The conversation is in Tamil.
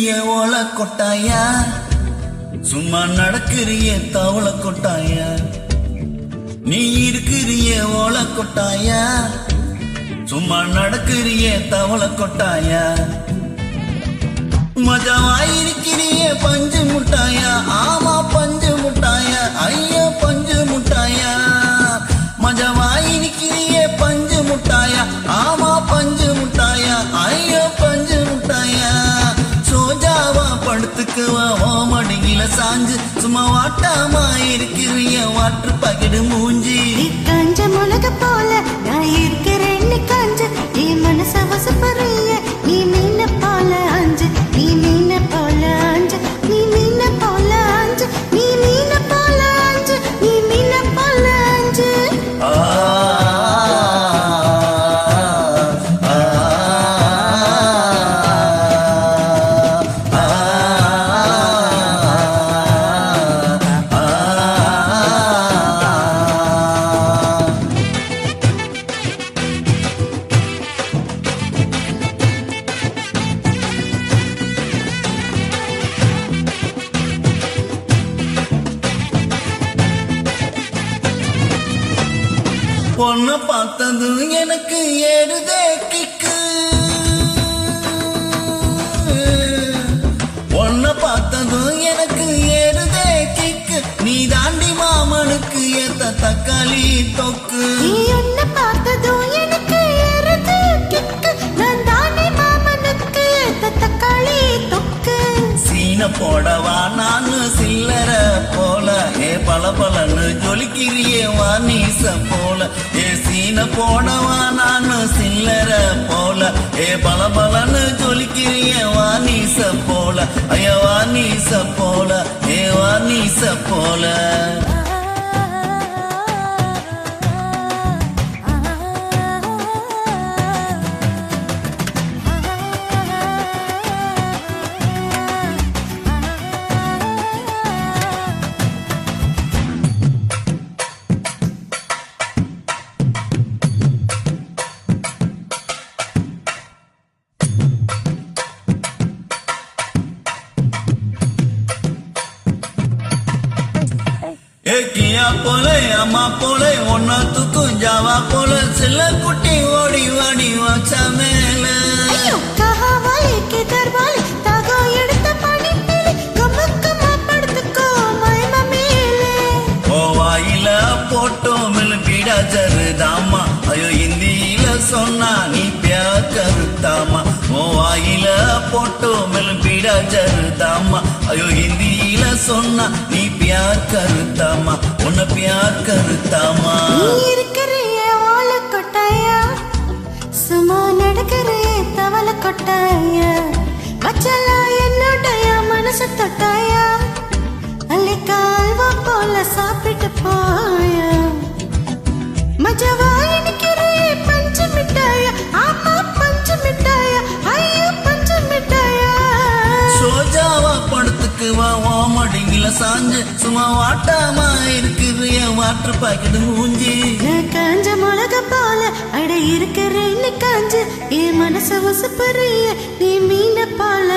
இருக்கிறிய ஓலை கொட்டாயா, சும்மா நடக்கிறிய தவளை கொட்டாயா. நீ இருக்கிறிய ஓலை கொட்டாயா, சும்மா நடக்கிறிய தவளை கொட்டாயா. மஜாவாயிருக்கிறிய பஞ்சு முட்டாயா, ஆமா பஞ்சு முட்டாயா, ஐயோ பஞ்சு முட்டாயா. மஜாவாயிருக்கிறிய பஞ்சு முட்டாயா, ஆமா பஞ்சு முட்டாயா, ஐயோ பஞ்சு முட்டாயா. சோஜாவா படுத்துக்குவா ஓமடியில சாஞ்சு, சும்மா வாட்டாமா இருக்கிறிய வாட்டு பகிடு மூஞ்சி. கஞ்ச முளக போல நான் இருக்கிறேன்னு காஞ்சு, நீ மனச வசப்படுறிய நீ மீன போல அஞ்சு, நீ மீன போல அஞ்சு, நீ மீன போல அஞ்சு, நீ மீன போல அஞ்சு, நீ மீன போல அஞ்சு. பொண்ண பார்த்தது எனக்கு ஏறுதே கிக்கு, பொண்ண பார்த்தது எனக்கு ஏறுதே கிக்கு. நீ தாண்டி மாமனுக்கு ஏத்த தக்காளி தொக்கு. நீ உன்னை பார்த்ததும் எனக்கு ஏறுது கிக்கு, நான் தானே மாமனுக்கு ஏத்த தக்காளி தொக்கு. சீன போடவா நானு சில்லற போல, ஏ பல பலன்னு ஜொலிக்கிறியே வானீச போல. ஏ சீன போடவா நானு சில்லற போல, ஏ பல பலன்னு ஜொலிக்கிறியே வானீச போல, ஐய வானீச போல, ஏ வானீச போல. கியா போல அம்மா போல ஒன்னா தூக்கும் ஜாவா போல, சில குட்டி ஓடி வாடி வாச்சா மேல. கஹாவாலி கிதர்வாலி தாகோ எடுத்த பனிப்பிலே, கமக்கமா படுத்துக்கோ மைமா மேலே. ஓ வாயில போட்டோம் மில்பீடா ஜருதாமா, ஐயோ ஹிந்தியில சொன்னா நீ பியார் கருத்தாமா. ஓ வாயில போட்டோம் மில்பீடா ஜருதாமா, ஐயோ ஹிந்தியில சொன்னா நீ பியார் கருத்தாமா, உன்ன பியார் கருத்தாமா. நீ இருக்கிறிய ஓலை கொட்டாயா, சும்மா நடக்கிறிய தவளை கொட்டாயா. மச்சலா என்னுடைய மனசு தொட்டாயா, அல்லிக்கா அல்வா போல சாப்பிட்டு போயா. மஜாவா இருக்கிறிய பஞ்சு மிட்டாயா, ஆமா பஞ்சு மிட்டாயா, ஐயோ பஞ்சு மிட்டாயா. சோஜாவா படுத்துக்குவா ஓமடியில சாஞ்சு, சும்மா வாட்டாமா இருக்கிறிய வாட்டு பாக்கெட்டு மூஞ்சி. காஞ்ச மிளக போல அட இருக்கிறேன்னு காஞ்சு, என் மனச வசப்படுறிய நீ மீன போல